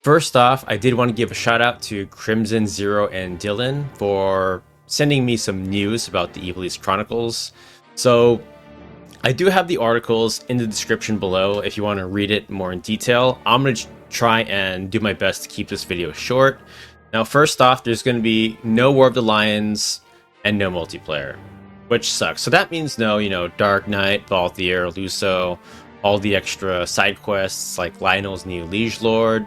First off, I did want to give a shout out to Crimson Zero and Dylan for sending me some news about the Ivalice Chronicles. So I do have the articles in the description below if you want to read it more in detail. I'm going to try and do my best to keep this video short. Now, first off, there's going to be no War of the Lions and no multiplayer, which sucks. So that means no, Dark Knight, Balthier, Luso, all the extra side quests like Lionel's new Liege Lord,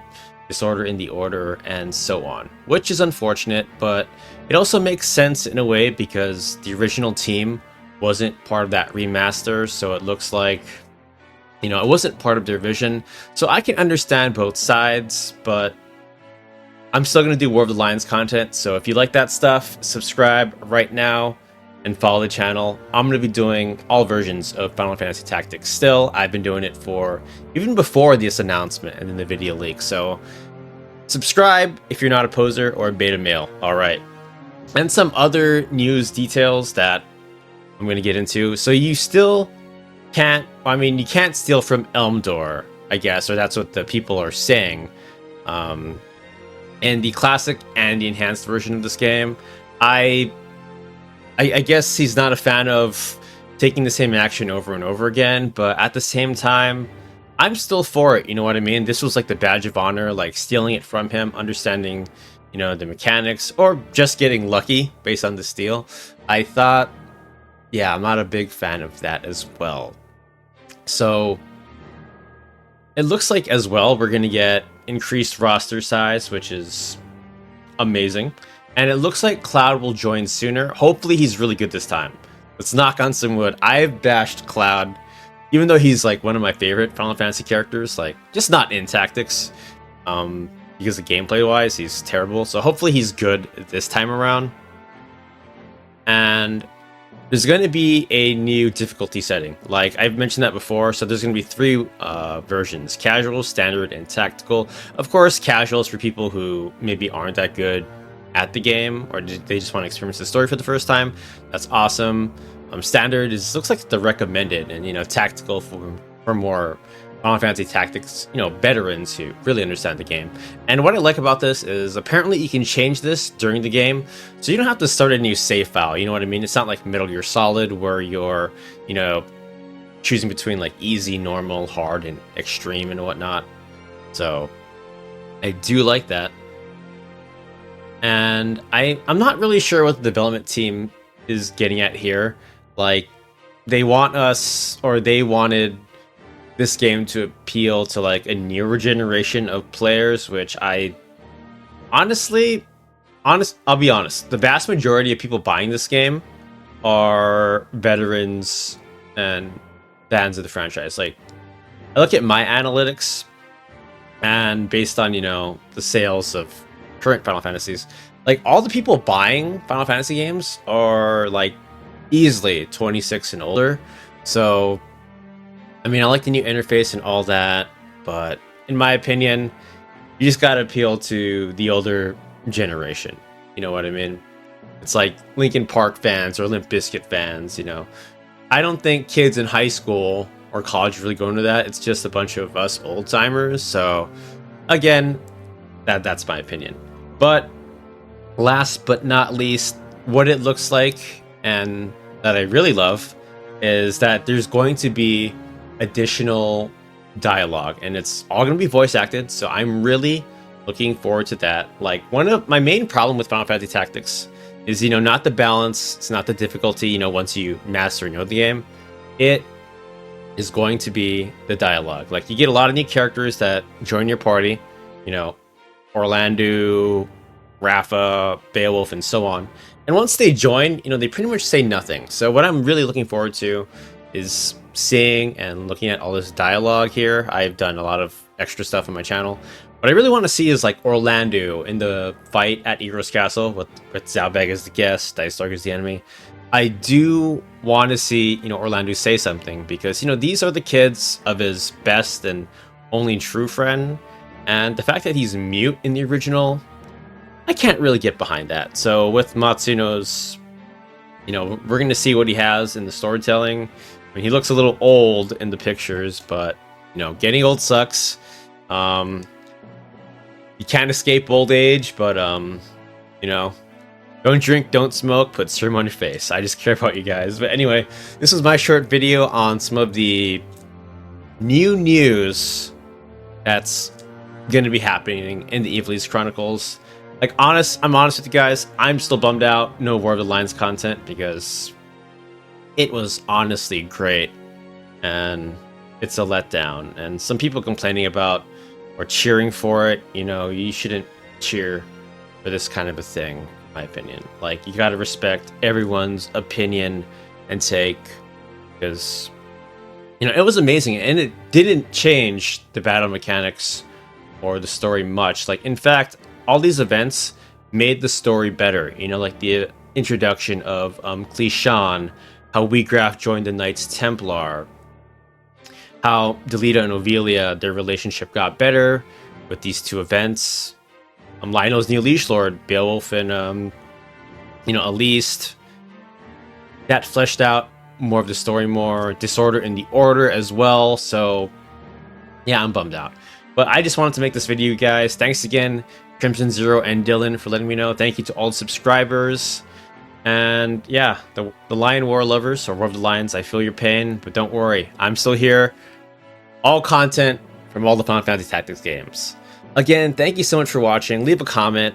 Disorder in the Order, and so on, which is unfortunate, but it also makes sense in a way because the original team wasn't part of that remaster, so it looks like, it wasn't part of their vision. So I can understand both sides, but I'm still going to do War of the Lions content, so if you like that stuff, subscribe right now and follow the channel. I'm going to be doing all versions of Final Fantasy Tactics still. I've been doing it for even before this announcement and then the video leak, so subscribe if you're not a poser or a beta male. All right. And some other news details that I'm going to get into. So you still can't, you can't steal from Elmdor, I guess, or that's what the people are saying. And the classic and the enhanced version of this game, I guess he's not a fan of taking the same action over and over again, but at the same time, I'm still for it, you know what I mean? This was like the badge of honor, like stealing it from him, understanding, the mechanics, or just getting lucky based on the steal. I thought, yeah, I'm not a big fan of that as well. So it looks like as well we're going to get increased roster size, which is amazing. And it looks like Cloud will join sooner. Hopefully he's really good this time. Let's knock on some wood. I've bashed Cloud, even though he's like one of my favorite Final Fantasy characters, like just not in tactics. Because the gameplay wise, he's terrible. So hopefully he's good this time around. And there's going to be a new difficulty setting. Like I've mentioned that before. So there's going to be three versions: casual, standard, and tactical. Of course, casual is for people who maybe aren't that good at the game, or they just want to experience the story for the first time. That's awesome. Standard looks like the recommended, and tactical for more Final Fantasy Tactics, veterans who really understand the game. And what I like about this is apparently you can change this during the game, so you don't have to start a new save file. You know what I mean? It's not like Metal Gear Solid where you're, choosing between like easy, normal, hard, and extreme and whatnot. So I do like that. And I'm not really sure what the development team is getting at here. Like, they wanted this game to appeal to like a newer generation of players, which I'll be honest, the vast majority of people buying this game are veterans and fans of the franchise. Like, I look at my analytics, and based on, the sales of current Final Fantasies, like all the people buying Final Fantasy games are like easily 26 and older. So I like the new interface and all that, but in my opinion, you just gotta appeal to the older generation. You know what I mean? It's like Linkin Park fans or Limp Bizkit fans. I don't think kids in high school or college really go into that. It's just a bunch of us old timers. So again, that's my opinion. But last but not least, what it looks like, and that I really love, is that there's going to be additional dialogue, and it's all going to be voice acted. So I'm really looking forward to that. Like, one of my main problem with Final Fantasy Tactics is, not the balance, it's not the difficulty, once you master and know the game. It is going to be the dialogue. Like, you get a lot of new characters that join your party, Orlando, Rafa, Beowulf, and so on. And once they join, they pretty much say nothing. So what I'm really looking forward to is seeing and looking at all this dialogue here. I've done a lot of extra stuff on my channel. What I really want to see is like Orlando in the fight at Eros Castle with Zalbag as the guest, Dice Dark as the enemy. I do want to see, Orlando say something, because, these are the kids of his best and only true friend. And the fact that he's mute in the original, I can't really get behind that. So with Matsuno's, we're going to see what he has in the storytelling. He looks a little old in the pictures, but, getting old sucks. you can't escape old age, but you know, don't drink, don't smoke, put serum on your face. I just care about you guys. But anyway, this was my short video on some of the new news that's going to be happening in the Ivalice Chronicles. Like, I'm honest with you guys. I'm still bummed out. No War of the Lions content because it was honestly great, and it's a letdown. And some people complaining about or cheering for it. You know, you shouldn't cheer for this kind of a thing, in my opinion. Like, you gotta respect everyone's opinion and take, because, you know, it was amazing, and it didn't change the battle mechanics or the story much. Like, in fact, all these events made the story better. You know, like the introduction of Clishan, how Wheatgraph joined the Knights Templar, how Delita and Ovelia, their relationship got better with these two events. Lionel's new Leash Lord, Beowulf, and you know, Ivalice. That fleshed out more of the story, more disorder in the order as well. So yeah, I'm bummed out. But I just wanted to make this video, guys. Thanks again, Crimson Zero and Dylan, for letting me know. Thank you to all the subscribers. And yeah, the Lion War lovers, or War of the Lions, I feel your pain, but don't worry, I'm still here. All content from all the Final Fantasy Tactics games. Again, thank you so much for watching. Leave a comment.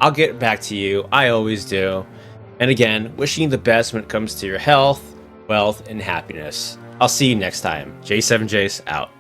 I'll get back to you. I always do. And again, wishing you the best when it comes to your health, wealth, and happiness. I'll see you next time. J7Jace out.